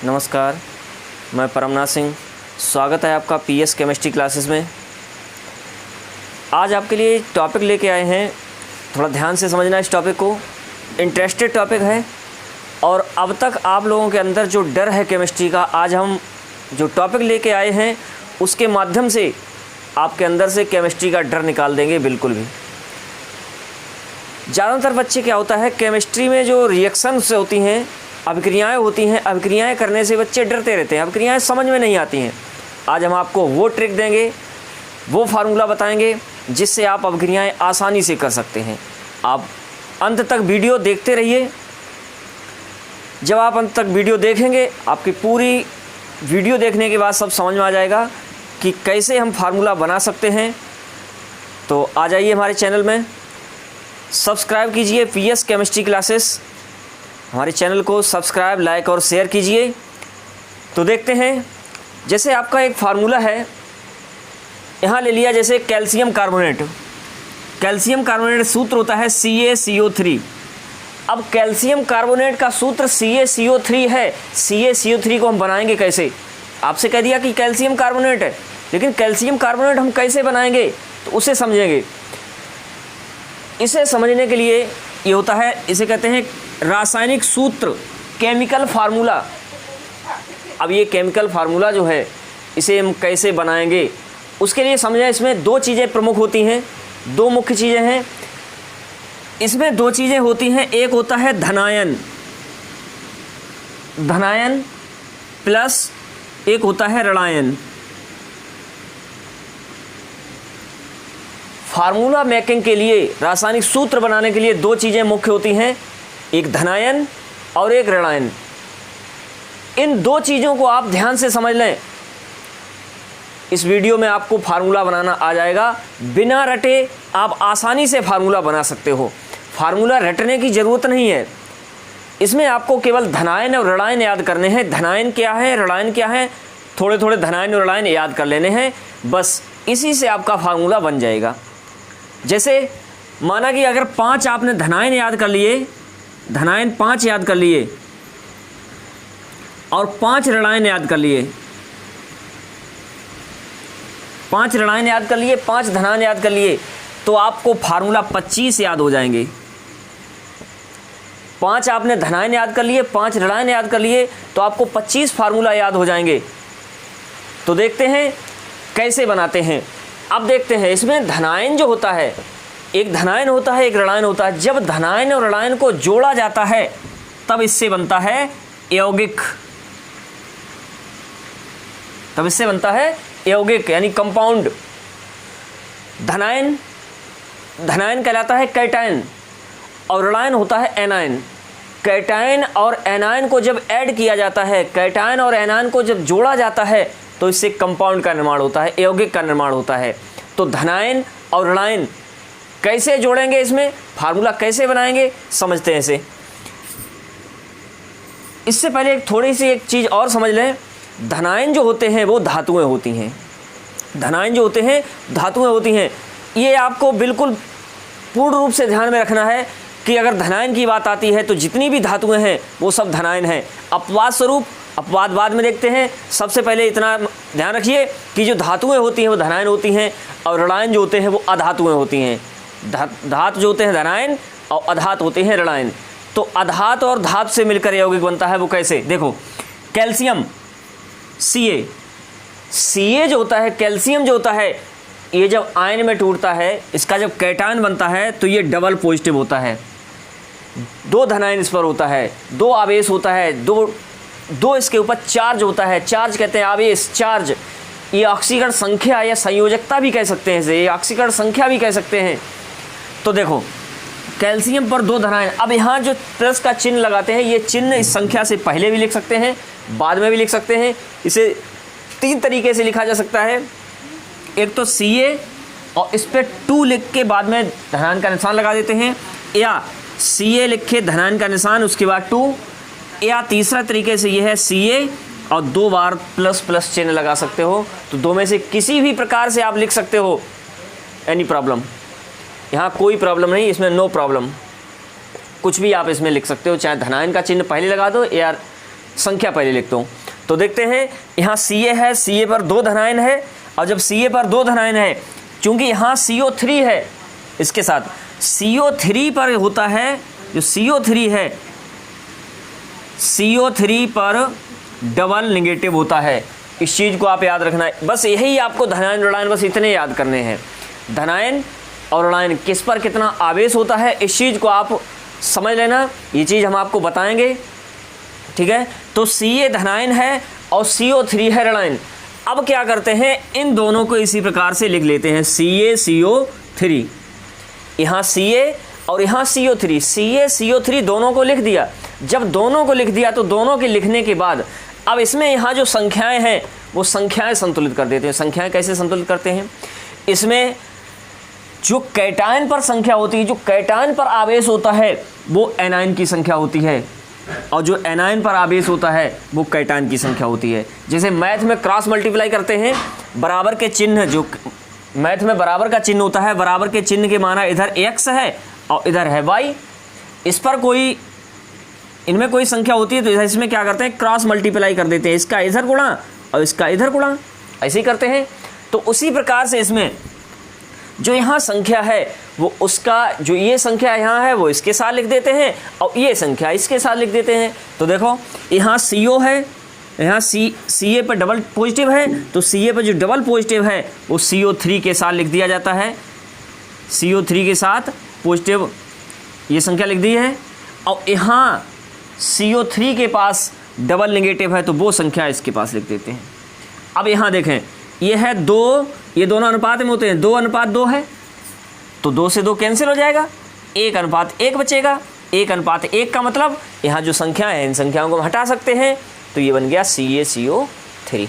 नमस्कार, मैं परमनाथ सिंह। स्वागत है आपका पीएस केमिस्ट्री क्लासेस में। आज आपके लिए टॉपिक लेके आए हैं, थोड़ा ध्यान से समझना इस टॉपिक को। इंटरेस्टेड टॉपिक है और अब तक आप लोगों के अंदर जो डर है केमिस्ट्री का, आज हम जो टॉपिक लेके आए हैं उसके माध्यम से आपके अंदर से केमिस्ट्री का डर निकाल देंगे बिल्कुल भी। ज़्यादातर बच्चे क्या होता है, केमिस्ट्री में जो रिएक्शंस होती हैं, अभिक्रियाएं होती हैं, अभिक्रियाएं करने से बच्चे डरते रहते हैं, अभिक्रियाएं समझ में नहीं आती हैं। आज हम आपको वो ट्रिक देंगे, वो फार्मूला बताएंगे जिससे आप अभिक्रियाएं आसानी से कर सकते हैं। आप अंत तक वीडियो देखते रहिए। जब आप अंत तक वीडियो देखेंगे, आपकी पूरी वीडियो देखने के बाद सब समझ में आ जाएगा कि कैसे हम फार्मूला बना सकते हैं। तो आ जाइए हमारे चैनल में, सब्सक्राइब कीजिए पीएस केमिस्ट्री क्लासेस। हमारे चैनल को सब्सक्राइब, लाइक और शेयर कीजिए। तो देखते हैं, जैसे आपका एक फार्मूला है, यहाँ ले लिया जैसे कैल्शियम कार्बोनेट। कैल्शियम कार्बोनेट सूत्र होता है CaCO3। अब कैल्शियम कार्बोनेट का सूत्र CaCO3 है। CaCO3 को हम बनाएंगे कैसे? आपसे कह दिया कि कैल्शियम कार्बोनेट है, लेकिन कैल्शियम कार्बोनेट हम कैसे बनाएंगे तो उसे समझेंगे। इसे समझने के लिए ये होता है, इसे कहते हैं रासायनिक सूत्र, केमिकल फार्मूला। अब ये केमिकल फार्मूला जो है, इसे हम कैसे बनाएंगे उसके लिए समझें। इसमें दो चीज़ें प्रमुख होती हैं, दो मुख्य चीज़ें हैं। इसमें दो चीज़ें होती हैं, एक होता है धनायन, धनायन प्लस एक होता है ऋणायन। फार्मूला मेकिंग के लिए, रासायनिक सूत्र बनाने के लिए दो चीज़ें मुख्य होती हैं, एक धनायन और एक ऋणायन। इन दो चीज़ों को आप ध्यान से समझ लें, इस वीडियो में आपको फार्मूला बनाना आ जाएगा। बिना रटे आप आसानी से फार्मूला बना सकते हो। फार्मूला रटने की ज़रूरत नहीं है। इसमें आपको केवल धनायन और ऋणायन याद करने हैं। धनायन क्या है, ऋणायन क्या है, थोड़े थोड़े धनायन और ऋणायन याद कर लेने हैं, बस इसी से आपका फार्मूला बन जाएगा। जैसे माना कि अगर 5 आपने धनायन याद कर लिए, धनायन 5 याद कर लिए और 5 ऋणायन याद कर लिए, 5 ऋणायन याद कर लिए, 5 धनायन याद कर लिए, तो आपको फार्मूला 25 याद हो जाएंगे। 5 आपने धनायन याद कर लिए, 5 ऋणायन याद कर लिए, तो आपको 25 फार्मूला याद हो जाएंगे। तो देखते हैं कैसे बनाते हैं। अब देखते हैं, इसमें धनायन जो होता है, एक धनायन होता है, एक ऋणायन होता है। जब धनायन और ऋणायन को जोड़ा जाता है तब इससे बनता है यौगिक, तब इससे बनता है यौगिक यानी कंपाउंड। धनायन, धनायन कहलाता है कैटायन और ऋणायन होता है एनायन। कैटायन और एनायन को जब ऐड किया जाता है, कैटायन और एनायन को जब जोड़ा जाता है तो इससे कंपाउंड का निर्माण होता है, यौगिक का निर्माण होता है। तो धनायन और ऋणायन कैसे जोड़ेंगे, इसमें फार्मूला कैसे बनाएंगे, समझते हैं इसे। इससे पहले एक थोड़ी सी एक चीज़ और समझ लें। धनायन जो होते हैं वो धातुएं होती हैं, धनायन जो होते हैं धातुएं होती हैं। ये आपको बिल्कुल पूर्ण रूप से ध्यान में रखना है कि अगर धनायन की बात आती है तो जितनी भी धातुएं हैं वो सब धनायन हैं। अपवाद स्वरूप, अपवाद बाद में देखते हैं, सबसे पहले इतना ध्यान रखिए कि जो धातुएं होती हैं वो धनायन होती हैं और ऋणायन जो होते हैं वो अधातुएं होती हैं। धातु जो होते हैं धनायन और अधात होते हैं ऋणायन। तो अधात और धातु से मिलकर यौगिक बनता है, वो कैसे? देखो, कैल्शियम Ca जो होता है, कैल्शियम जो होता है, ये जब आयन में टूटता है, इसका जब कैटायन बनता है तो ये डबल पॉजिटिव होता है। 2 धनायन इस पर होता है, 2 आवेश होता है, दो इसके ऊपर चार्ज होता है। चार्ज कहते हैं आवेश, चार्ज। ये ऑक्सीकरण संख्या या संयोजकता भी कह सकते हैं इसे, ये ऑक्सीकरण संख्या भी कह सकते हैं। तो देखो, कैल्शियम पर 2 धनायन। अब यहाँ जो प्लस का चिन्ह लगाते हैं, ये चिन्ह इस संख्या से पहले भी लिख सकते हैं, बाद में भी लिख सकते हैं। इसे 3 तरीके से लिखा जा सकता है। एक तो Ca और इस पर 2 लिख के बाद में धनायन का निशान लगा देते हैं, या Ca लिखे धनायन का निशान उसके बाद 2, या तीसरा तरीके से ये है Ca और 2 बार प्लस प्लस चिन्ह लगा सकते हो। तो 2 में से किसी भी प्रकार से आप लिख सकते हो, एनी प्रॉब्लम। यहाँ कोई प्रॉब्लम नहीं, इसमें नो प्रॉब्लम। कुछ भी आप इसमें लिख सकते हो, चाहे धनायन का चिन्ह पहले लगा दो या संख्या पहले लिखता हूँ। तो देखते हैं यहाँ Ca है, Ca पर 2 धनायन है, और जब Ca पर 2 धनायन है, चूंकि यहाँ CO3 है, इसके साथ CO3 पर होता है, जो CO3 है CO3 पर डबल नेगेटिव होता है। इस चीज़ को आप याद रखना है, बस यही आपको धनायन ऋणायन बस इतने याद करने हैं। धनायन और ऋणायन किस पर कितना आवेश होता है, इस चीज़ को आप समझ लेना, ये चीज़ हम आपको बताएंगे, ठीक है। तो Ca धनायन है और CO3 है ऋणायन। अब क्या करते हैं, इन दोनों को इसी प्रकार से लिख लेते हैं, CaCO3, यहाँ Ca और यहाँ CO3, CaCO3 दोनों को लिख दिया। जब दोनों को लिख दिया तो दोनों के लिखने के बाद अब इसमें यहाँ जो संख्याएं हैं वो संख्याएं संतुलित कर देते हैं। संख्याएं कैसे संतुलित करते हैं, इसमें जो कैटायन पर संख्या होती है, जो कैटायन पर आवेश होता है वो एनायन की संख्या होती है, और जो एनायन पर आवेश होता है वो कैटायन की संख्या होती है। जैसे मैथ में क्रॉस मल्टीप्लाई करते हैं, बराबर के चिन्ह, जो मैथ में बराबर का चिन्ह होता है, बराबर के चिन्ह के माना इधर x है और इधर है y, इस पर कोई, इनमें कोई संख्या होती है तो इसमें क्या करते हैं, क्रॉस मल्टीप्लाई कर देते हैं, इसका इधर गुणा और इसका इधर गुणा, ऐसे ही करते हैं। तो उसी प्रकार से इसमें जो यहाँ संख्या है वो उसका, जो ये संख्या यहाँ है वो इसके साथ लिख देते हैं और ये संख्या इसके साथ लिख देते हैं। तो देखो यहाँ CO है, यहाँ Ca पर डबल पॉजिटिव है, तो Ca पर जो डबल पॉजिटिव है वो CO3 के साथ लिख दिया जाता है, CO3 के साथ पॉजिटिव ये संख्या लिख दी है, और यहाँ CO3 के पास डबल नेगेटिव है तो वो संख्या इसके पास लिख देते हैं। अब यहाँ देखें, ये है 2, ये दोनों अनुपात में होते हैं, 2:2 है, तो 2 से 2 कैंसिल हो जाएगा, 1:1 बचेगा। 1:1 का मतलब यहाँ जो संख्या है इन संख्याओं को हम हटा सकते हैं, तो ये बन गया CaCO3।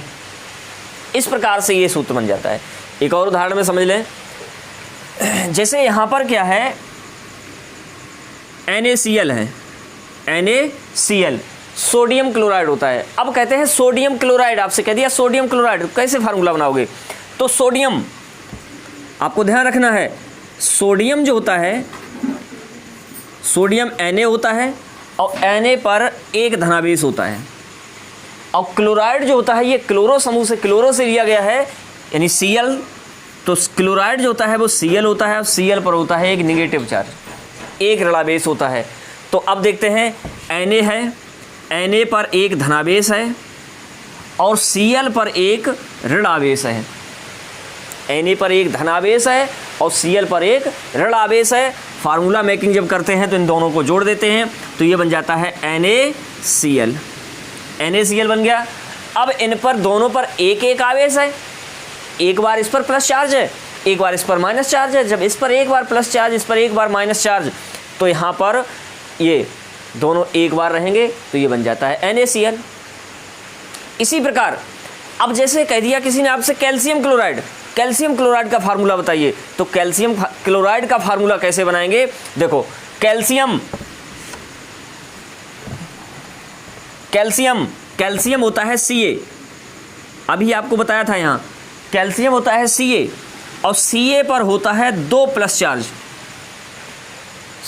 इस प्रकार से ये सूत्र बन जाता है। एक और उदाहरण में समझ लें, जैसे यहाँ पर क्या है, NaCl है, NaCl सोडियम क्लोराइड होता है। अब कहते हैं सोडियम क्लोराइड, आपसे कह दिया सोडियम क्लोराइड, कैसे फार्मूला बनाओगे, तो सोडियम आपको ध्यान रखना है, सोडियम जो होता है, सोडियम Na होता है और Na पर एक धनावेश होता है, और क्लोराइड जो होता है ये क्लोरो समूह से, क्लोरो से लिया गया है यानी Cl, तो क्लोराइड जो होता है वो Cl होता है और Cl पर होता है एक नेगेटिव चार्ज, एक ऋणावेश होता है। तो अब देखते हैं Na है, Na पर एक धनावेश है और Cl पर एक ऋणावेश है, Na पर एक धनावेश है और Cl पर एक ऋणावेश है। फार्मूला मेकिंग जब करते हैं तो इन दोनों को जोड़ देते हैं, तो ये बन जाता है NaCl, NaCl बन गया। अब इन पर दोनों पर एक एक आवेश है, एक बार इस पर प्लस चार्ज है, एक बार इस पर माइनस चार्ज है। जब इस पर एक बार प्लस चार्ज, इस पर एक बार माइनस चार्ज, तो यहाँ पर ये दोनों एक बार रहेंगे, तो ये बन जाता है NaCl। इसी प्रकार अब जैसे कह दिया किसी ने आपसे कैल्शियम क्लोराइड, कैल्शियम क्लोराइड का फार्मूला बताइए, तो कैल्शियम क्लोराइड का फार्मूला कैसे बनाएंगे, देखो कैल्शियम होता है Ca, अभी आपको बताया था, यहाँ कैल्शियम होता है Ca और Ca पर होता है 2 प्लस चार्ज,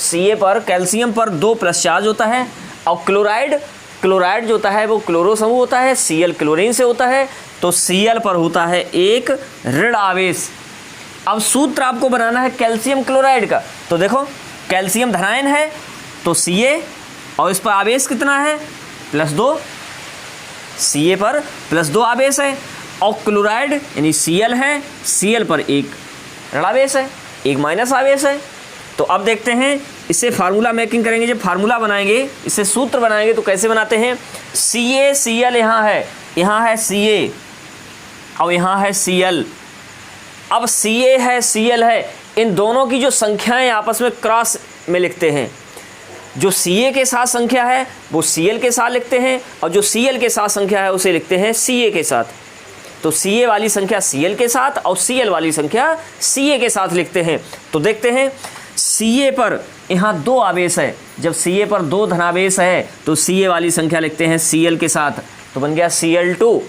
Ca पर, कैल्शियम पर 2 प्लस चार्ज होता है, और क्लोराइड जो होता है वो क्लोरो समूह होता है, Cl क्लोरीन से होता है, तो Cl पर होता है एक ऋण आवेश। अब सूत्र आपको बनाना है कैल्शियम क्लोराइड का, तो देखो कैल्शियम धनायन है तो Ca, और इस पर आवेश कितना है, +2, Ca पर +2 आवेश है, और क्लोराइड यानी Cl है, Cl पर एक ऋण आवेश है, एक माइनस आवेश है। तो अब देखते हैं इससे फार्मूला मेकिंग करेंगे, जब फार्मूला बनाएंगे, इससे सूत्र बनाएंगे, तो कैसे बनाते हैं, CaCl यहाँ है Ca और यहाँ है Cl। अब Ca है Cl है, इन दोनों की जो संख्याएं आपस में क्रॉस में लिखते हैं, जो Ca के साथ संख्या है वो Cl के साथ लिखते हैं, और जो Cl के साथ संख्या है उसे लिखते हैं Ca के साथ। तो Ca वाली संख्या Cl के साथ और Cl वाली संख्या Ca के साथ लिखते हैं। तो देखते हैं Ca पर यहाँ 2 आवेश है, जब Ca पर 2 धनावेश है तो Ca वाली संख्या लिखते हैं Cl के साथ, तो बन गया Cl2।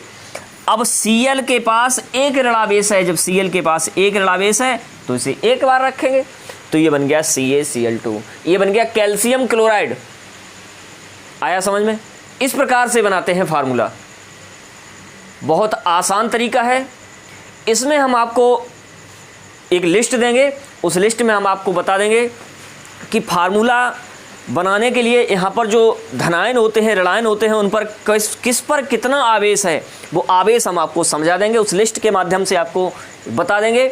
अब Cl के पास एक ऋणावेश है, जब Cl के पास एक ऋणावेश है तो इसे एक बार रखेंगे, तो ये बन गया CaCl2। ये बन गया कैल्शियम क्लोराइड, आया समझ में। इस प्रकार से बनाते हैं फार्मूला। बहुत आसान तरीका है। इसमें हम आपको एक लिस्ट देंगे, उस लिस्ट में हम आपको बता देंगे कि फार्मूला बनाने के लिए यहाँ पर जो धनायन होते हैं, ऋणायन होते हैं, उन पर किस पर कितना आवेश है, वो आवेश हम आपको समझा देंगे। उस लिस्ट के माध्यम से आपको बता देंगे,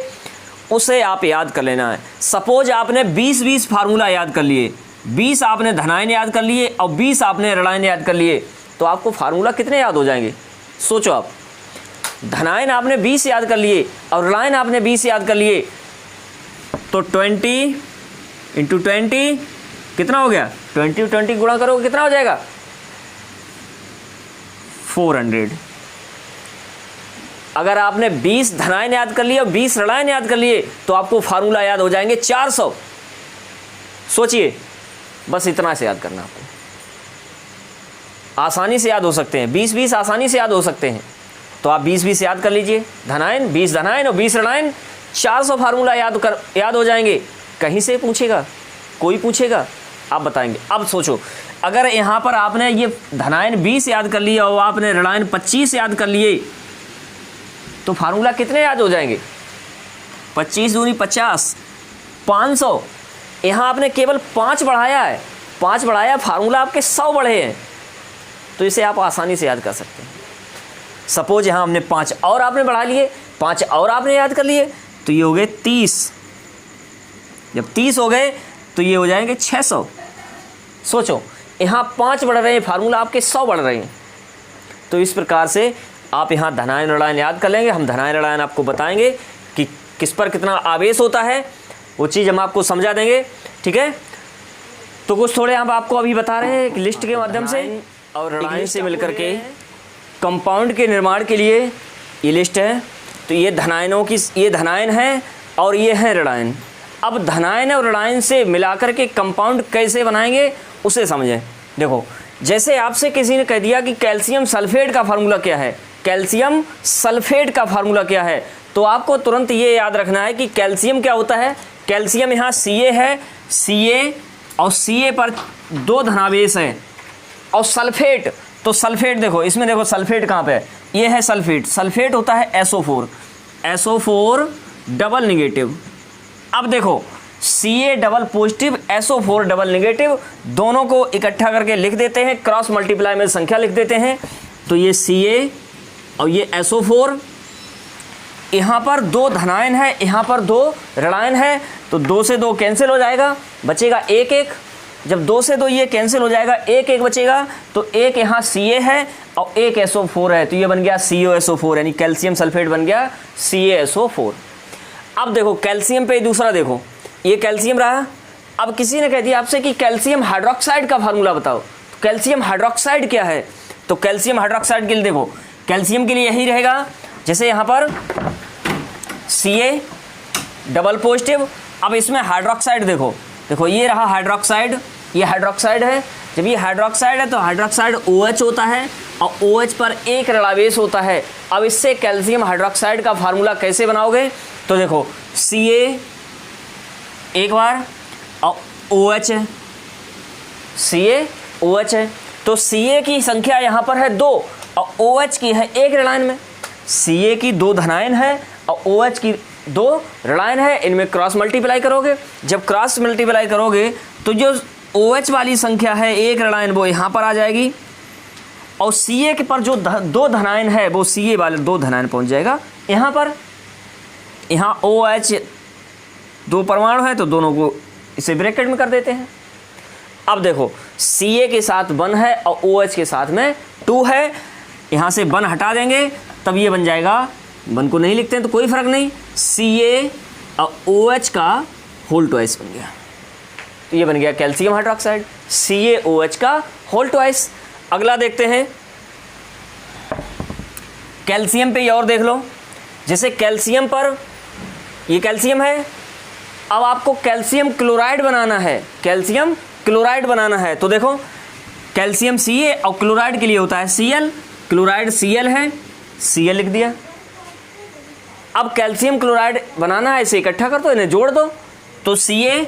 उसे आप याद कर लेना है। सपोज आपने 20-20 फार्मूला याद कर लिए, 20 आपने धनायन याद कर लिए और 20 आपने ऋणायन याद कर लिए, तो आपको फार्मूला कितने याद हो जाएंगे? सोचो आप, धनायन आपने 20 याद कर लिए और ऋणायन आपने 20 याद कर लिए, तो 20 × 20 कितना हो गया? 20 गुणा करोगे कितना हो जाएगा? 400। अगर आपने 20 धनायन याद कर लिए और 20 ऋणायन याद कर लिए, तो आपको फार्मूला याद हो जाएंगे 400। सोचिए, बस इतना से याद करना आपको, आसानी से याद हो सकते हैं। 20-20 आसानी से याद हो सकते हैं, तो आप 20-20 याद कर लीजिए। धनायन 20 धनायन और 20 ऋणायन, 400 फार्मूला याद हो जाएंगे। कहीं से पूछेगा, कोई पूछेगा, आप बताएंगे। अब सोचो, अगर यहाँ पर आपने ये धनायन 20 याद कर लिया और आपने ऋणायन 25 याद कर लिए, तो फार्मूला कितने याद हो जाएंगे? 25 दूनी 50, 500। यहाँ आपने केवल 5 बढ़ाया है, 5 बढ़ाया, फार्मूला आपके 100 बढ़े हैं, तो इसे आप आसानी से याद कर सकते हैं। सपोज यहाँ हमने 5 और आपने बढ़ा लिए, 5 और आपने याद कर लिए, तो ये हो गए 30। जब 30 हो गए तो ये हो जाएंगे 600। सोचो, यहाँ 5 बढ़ रहे हैं, फार्मूला आपके 100 बढ़ रहे हैं। तो इस प्रकार से आप यहाँ धनायन ऋणायन याद कर लेंगे। हम धनायन ऋणायन आपको बताएंगे कि किस पर कितना आवेश होता है, वो चीज़ हम आपको समझा देंगे। ठीक है, तो कुछ थोड़े हम आपको अभी बता रहे हैं कि लिस्ट के माध्यम से और ऋणायन से मिलकर के कंपाउंड के निर्माण के लिए ये लिस्ट है। तो ये धनायनों की, ये धनायन है और ये है ऋणायन। अब धनायन और ऋणायन से मिलाकर के कंपाउंड कैसे बनाएंगे उसे समझें। देखो, जैसे आपसे किसी ने कह दिया कि कैल्शियम सल्फेट का फार्मूला क्या है, कैल्शियम सल्फेट का फार्मूला क्या है, तो आपको तुरंत ये याद रखना है कि कैल्शियम क्या होता है। कैल्शियम यहाँ Ca है, Ca और Ca पर 2 धनावेश हैं। और सल्फेट, तो सल्फेट देखो, इसमें देखो सल्फेट कहाँ पे है, ये है सल्फेट। सल्फेट होता है SO4, SO4 डबल निगेटिव। अब देखो, Ca double positive, SO4 double negative, दोनों को इकट्ठा करके लिख देते हैं, क्रॉस मल्टीप्लाई में संख्या लिख देते हैं। तो ये Ca और ये SO4, यहाँ पर 2 धनायन है, यहाँ पर 2 ऋणायन है, तो 2 से 2 कैंसिल हो जाएगा, बचेगा 1-1। जब 2 से 2 ये कैंसिल हो जाएगा, 1-1 बचेगा, तो एक यहाँ Ca है और एक SO4 है, तो ये बन गया COSO4, यानी कैल्शियम सल्फेट बन गया CaSO4। अब देखो कैल्शियम पे दूसरा देखो, ये कैल्शियम रहा। अब किसी ने कह दिया आपसे कि कैल्शियम हाइड्रोक्साइड का फार्मूला बताओ, तो कैल्शियम हाइड्रोक्साइड क्या है। तो कैल्शियम हाइड्रोक्साइड के लिए देखो, कैल्शियम के लिए यही रहेगा, जैसे यहाँ पर Ca डबल पॉजिटिव। अब इसमें हाइड्रोक्साइड देखो, देखो ये रहा हाइड्रोक्साइड, ये हाइड्रोक्साइड है। जब ये हाइड्रोक्साइड है तो हाइड्रोक्साइड OH होता है और OH पर एक ऋणावेश होता है। अब इससे कैल्शियम हाइड्रोक्साइड का फार्मूला कैसे बनाओगे, तो देखो Ca एक बार और OH है, CaOH है, तो Ca की संख्या यहाँ पर है 2 और OH की है 1 ऋणायन में। Ca की 2 धनायन है और OH की 2 ऋणायन है, इनमें क्रॉस मल्टीप्लाई करोगे। जब क्रॉस मल्टीप्लाई करोगे तो जो OH वाली संख्या है 1 ऋणायन वो यहाँ पर आ जाएगी, और Ca के पर जो 2 धनायन है वो Ca वाले 2 धनायन पहुँच जाएगा यहाँ पर। यहाँ OH 2 परमाणु है तो दोनों को इसे ब्रैकेट में कर देते हैं। अब देखो Ca के साथ 1 है और OH के साथ में 2 है, यहाँ से 1 हटा देंगे तब ये बन जाएगा, 1 को नहीं लिखते हैं तो कोई फर्क नहीं, Ca और OH का होल ट्वाइस बन गया। तो ये बन गया कैल्शियम हाइड्रोक्साइड, CaOH का होल ट्वाइस। अगला देखते हैं, कैल्शियम पे और देख लो, जैसे कैल्शियम पर ये कैल्शियम है, अब आपको कैल्शियम क्लोराइड बनाना है, कैल्शियम क्लोराइड बनाना है। तो देखो कैल्शियम Ca और क्लोराइड के लिए होता है Cl, क्लोराइड Cl है, Cl लिख दिया। अब कैल्शियम क्लोराइड बनाना है, इसे इकट्ठा कर दो, इन्हें जोड़ दो, तो Ca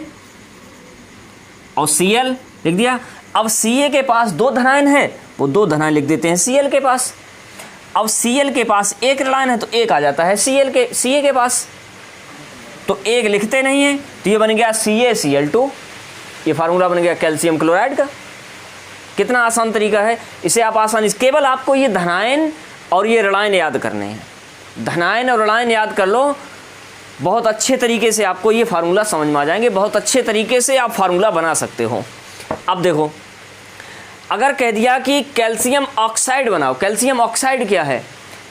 और Cl लिख दिया। अब Ca के पास 2 धनायन है वो 2 धनाएं लिख देते हैं Cl के पास। अब Cl के पास एक ऋणायन है तो एक आ जाता है Ca के पास, तो एक लिखते नहीं है, तो ये बन गया CaCl2। ये फार्मूला बन गया कैल्शियम क्लोराइड का। कितना आसान तरीका है, इसे आप आसानी से, केवल आपको ये धनायन और ये ऋणायन याद करने हैं। धनायन और ऋणायन याद कर लो, बहुत अच्छे तरीके से आपको ये फार्मूला समझ में आ जाएंगे, बहुत अच्छे तरीके से आप फार्मूला बना सकते हो। अब देखो, अगर कह दिया कि कैल्शियम ऑक्साइड बनाओ, कैल्शियम ऑक्साइड क्या है,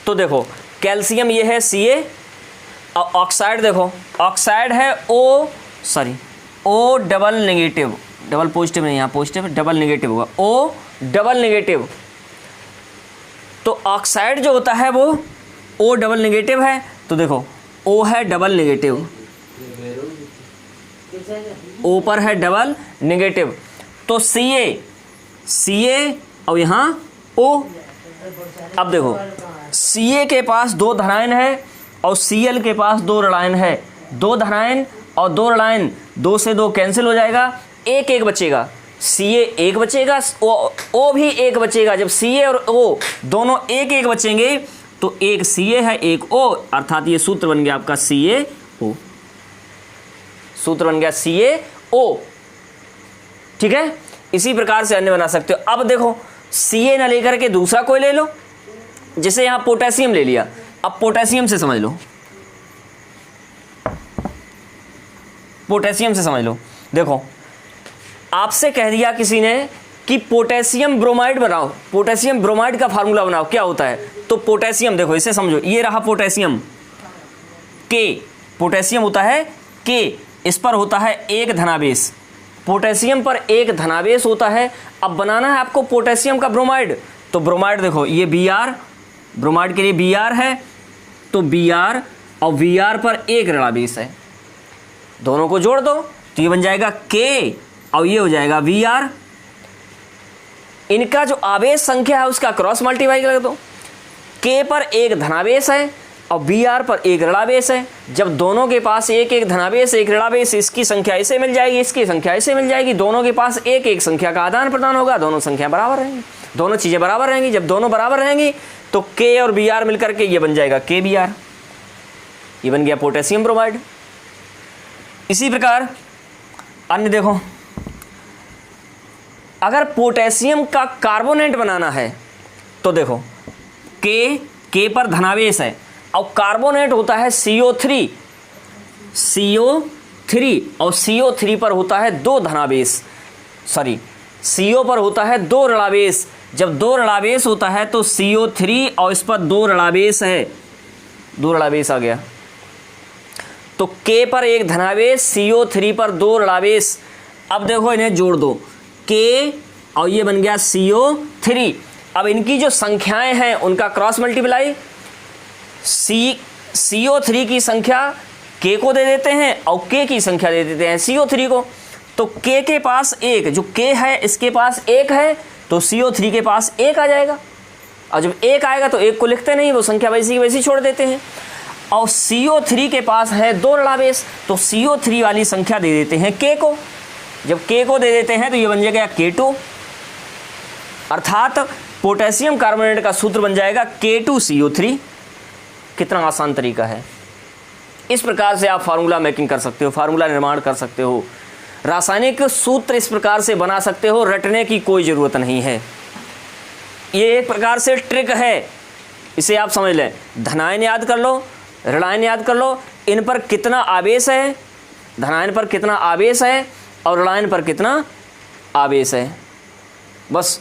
तो देखो कैल्शियम ये है Ca और ऑक्साइड देखो, ऑक्साइड है O double negative, double positive नहीं, यहाँ पॉजिटिव डबल नेगेटिव होगा, O डबल नेगेटिव। तो ऑक्साइड जो होता है वो O डबल नेगेटिव है, तो देखो O है डबल नेगेटिव, O पर है डबल नेगेटिव, तो Ca और यहाँ O। अब देखो Ca के पास 2 धनायन है और Cl के पास 2 ऋणायन है, 2 धनायन और 2 ऋणायन, 2 से 2 कैंसिल हो जाएगा, एक बचेगा, Ca एक बचेगा, O भी एक बचेगा। जब Ca और O दोनों एक बचेंगे तो एक Ca है एक O, अर्थात ये सूत्र बन गया आपका CaO, सूत्र बन गया CaO। ठीक है, इसी प्रकार से अन्य बना सकते हो। अब देखो Ca ना लेकर के दूसरा कोई ले लो, जैसे यहां पोटेशियम ले लिया, अब पोटेशियम से समझ लो, पोटेशियम से समझ लो। देखो आपसे कह दिया किसी ने कि पोटेशियम ब्रोमाइड बनाओ, पोटेशियम ब्रोमाइड का फार्मूला बनाओ, क्या होता है, तो पोटेशियम देखो इसे समझो, ये रहा पोटेशियम K, पोटेशियम होता है K, इस पर होता है एक धनावेश, पोटेशियम पर एक धनावेश होता है। अब बनाना है आपको पोटेशियम का ब्रोमाइड, तो ब्रोमाइड देखो ये Br, ब्रोमाइड के लिए Br है, तो Br और Br पर एक ऋणावेश है, दोनों को जोड़ दो तो ये बन जाएगा K और ये हो जाएगा Br। इनका जो आवेश संख्या है उसका क्रॉस मल्टीप्लाई कर दो, K पर एक धनावेश है और Br पर एक ऋणावेश है। जब दोनों के पास एक एक धनावेश एक ऋणावेश, इसकी संख्या ऐसे मिल जाएगी, इसकी संख्या ऐसे मिल जाएगी, दोनों के पास एक एक संख्या का आदान प्रदान होगा, दोनों संख्या बराबर रहेंगी, दोनों चीज़ें बराबर रहेंगी। जब दोनों बराबर रहेंगी तो K और Br मिलकर के ये बन जाएगा KBr, ये बन गया पोटेशियम ब्रोमाइड। इसी प्रकार अन्य देखो, अगर पोटेशियम का कार्बोनेट बनाना है तो देखो K पर धनावेश है और कार्बोनेट होता है CO3 और CO3 पर होता है 2 धनावेश, सॉरी CO पर होता है 2 ऋणावेश। जब 2 ऋणावेश होता है तो CO3 और इस पर 2 ऋणावेश है, 2 ऋणावेश आ गया, तो K पर एक धनावेश, CO3 पर 2 ऋणावेश। अब देखो इन्हें जोड़ दो, K और ये बन गया CO3। अब इनकी जो संख्याएं हैं उनका क्रॉस मल्टीप्लाई, CO3 की संख्या K को दे देते हैं और K की संख्या दे देते हैं CO3 को, तो K के पास एक, जो K है इसके पास एक है, तो CO3 के पास एक आ जाएगा, और जब एक आएगा तो एक को लिखते नहीं, वो संख्या वैसी की वैसी छोड़ देते हैं। और CO3 के पास है 2 ऋणावेश, तो CO3 वाली संख्या दे देते हैं K को, जब K को दे देते हैं तो ये बन जाएगा K2, अर्थात पोटेशियम कार्बोनेट का सूत्र बन जाएगा K2CO3। कितना आसान तरीका है, इस प्रकार से आप फार्मूला मेकिंग कर सकते हो, फार्मूला निर्माण कर सकते हो, रासायनिक सूत्र इस प्रकार से बना सकते हो, रटने की कोई ज़रूरत नहीं है। ये एक प्रकार से ट्रिक है, इसे आप समझ लें। धनायन याद कर लो, ऋणायन याद कर लो, इन पर कितना आवेश है, धनायन पर कितना आवेश है और ऋणायन पर कितना आवेश है, बस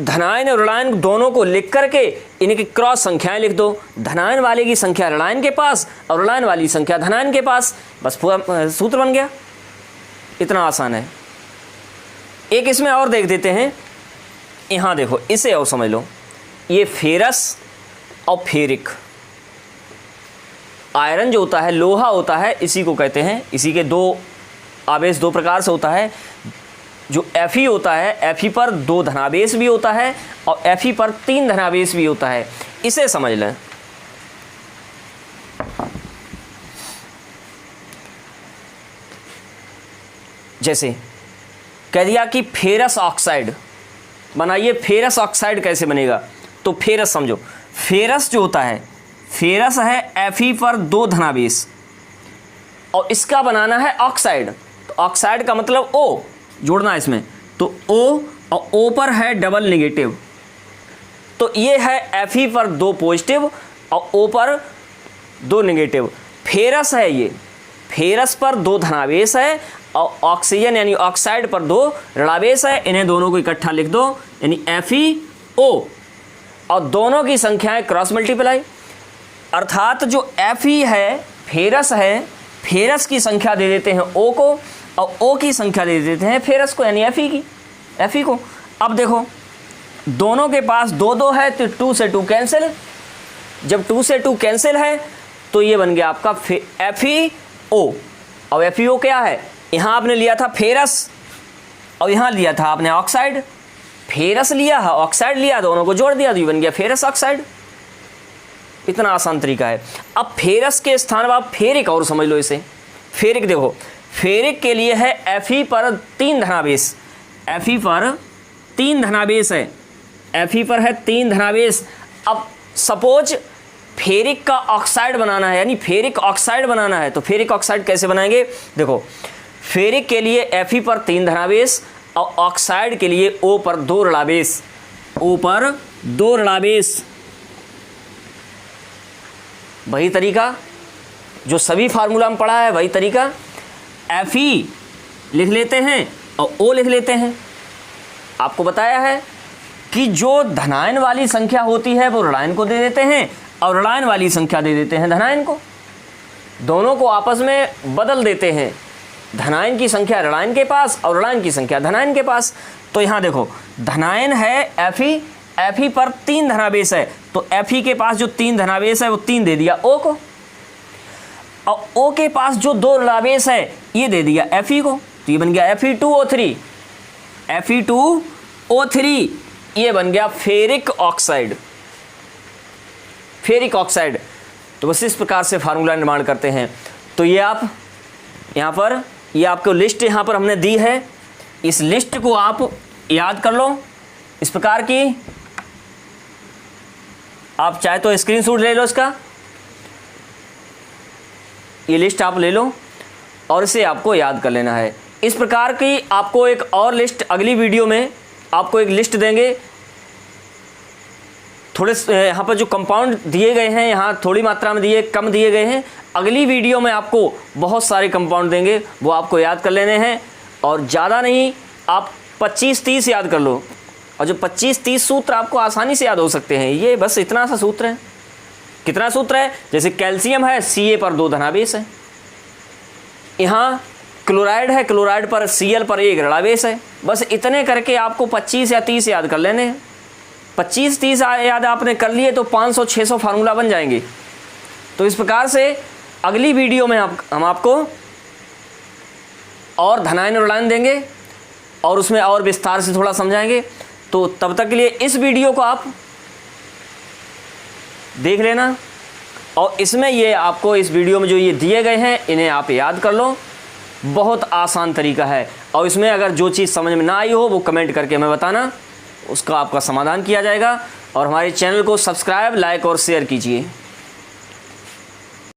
धनायन और ऋणायन दोनों को लिख करके इनकी क्रॉस संख्याएं लिख दो, धनायन वाले की संख्या ऋणायन के पास और ऋणायन वाली संख्या धनायन के पास, बस पूरा सूत्र बन गया। इतना आसान है। एक इसमें और देख देते हैं, यहाँ देखो इसे और समझ लो, ये फेरस और फेरिक, आयरन जो होता है लोहा होता है, इसी को कहते हैं, इसी के 2 आवेश 2 प्रकार से होता है। जो Fe होता है, Fe पर 2 धनावेश भी होता है और Fe पर 3 धनावेश भी होता है, इसे समझ लें। जैसे कह दिया कि फेरस ऑक्साइड, बनाइए फेरस ऑक्साइड कैसे बनेगा। तो फेरस समझो, फेरस जो होता है, फेरस है Fe पर 2 धनावेश और इसका बनाना है ऑक्साइड। तो ऑक्साइड का मतलब O जोड़ना है इसमें, तो O और O पर है डबल नेगेटिव। तो ये है Fe पर 2 पॉजिटिव और O पर 2 नेगेटिव। फेरस है ये, फेरस पर 2 धनावेश है और ऑक्सीजन यानी ऑक्साइड पर 2 ऋणावेश है। इन्हें दोनों को इकट्ठा लिख दो यानी FeO और दोनों की संख्याएं क्रॉस मल्टीप्लाई, अर्थात जो Fe है फेरस है, फेरस की संख्या दे देते हैं O को और O की संख्या दे देते हैं फेरस को यानी Fe को। अब देखो दोनों के पास 2-2 है तो 2 से 2 कैंसिल, जब 2 से 2 कैंसिल है तो ये बन गया आपका FeO। और FeO क्या है, यहाँ आपने लिया था फेरस और यहाँ लिया था आपने ऑक्साइड, फेरस लिया है ऑक्साइड लिया, दोनों को जोड़ दिया तो ये बन गया फेरस ऑक्साइड। इतना आसान तरीका है। अब फेरस के स्थान पर आप फेरिक और समझ लो इसे। फेरिक देखो, फेरिक के लिए है Fe पर 3 धनावेश, Fe पर 3 धनावेश है, Fe पर है 3 धनावेश। अब सपोज फेरिक का ऑक्साइड बनाना है यानी फेरिक ऑक्साइड बनाना है, तो फेरिक ऑक्साइड कैसे बनाएंगे, देखो फेरिक के लिए Fe पर 3 धनावेश और ऑक्साइड के लिए O पर 2 ऋणावेश, O पर 2 ऋणावेश। वही तरीका जो सभी फार्मूला में पढ़ा है, वही तरीका Fe लिख लेते हैं और O लिख लेते हैं। आपको बताया है कि जो धनायन वाली संख्या होती है वो ऋणायन को दे देते हैं और ऋणायन वाली संख्या दे देते हैं धनायन को, दोनों को आपस में बदल देते हैं, धनायन की संख्या ऋणायन के पास और ऋणायन की संख्या धनायन के पास। तो यहाँ देखो धनायन है Fe पर 3 धनावेश है, तो Fe के पास जो 3 धनावेश है वो 3 दे दिया O को और O के पास जो 2 ऋणावेश है ये दे दिया Fe को, तो ये बन गया Fe2O3, Fe2O3 ये बन गया फेरिक ऑक्साइड, फेरिक ऑक्साइड। तो बस इस प्रकार से फार्मूला निर्माण करते हैं। तो ये आप यहाँ पर, ये आपको लिस्ट यहाँ पर हमने दी है, इस लिस्ट को आप याद कर लो इस प्रकार की। आप चाहे तो स्क्रीनशॉट ले लो इसका, ये लिस्ट आप ले लो और इसे आपको याद कर लेना है। इस प्रकार की आपको एक और लिस्ट अगली वीडियो में आपको एक लिस्ट देंगे। थोड़े यहाँ पर जो कंपाउंड दिए गए हैं यहाँ थोड़ी मात्रा में कम दिए गए हैं, अगली वीडियो में आपको बहुत सारे कंपाउंड देंगे, वो आपको याद कर लेने हैं। और ज़्यादा नहीं, आप 25-30 याद कर लो, और जो 25-30 सूत्र आपको आसानी से याद हो सकते हैं। ये बस इतना सा सूत्र है। कितना सूत्र है, जैसे कैल्शियम है Ca पर 2 धनावेश है, यहाँ क्लोराइड है, क्लोराइड पर Cl पर 1 ऋणावेश है। बस इतने करके आपको 25 या 30 याद कर लेने हैं। 25-30 याद आपने कर लिए तो 500-600 फार्मूला बन जाएंगे। तो इस प्रकार से अगली वीडियो में हम आपको और धनायन और ऋणायन देंगे और उसमें और विस्तार से थोड़ा समझाएंगे। तो तब तक के लिए इस वीडियो को आप देख लेना और इसमें ये आपको इस वीडियो में जो ये दिए गए हैं इन्हें आप याद कर लो। बहुत आसान तरीका है और इसमें अगर जो चीज़ समझ में ना आई हो वो कमेंट करके हमें बताना, उसका आपका समाधान किया जाएगा। और हमारे चैनल को सब्सक्राइब, लाइक और शेयर कीजिए।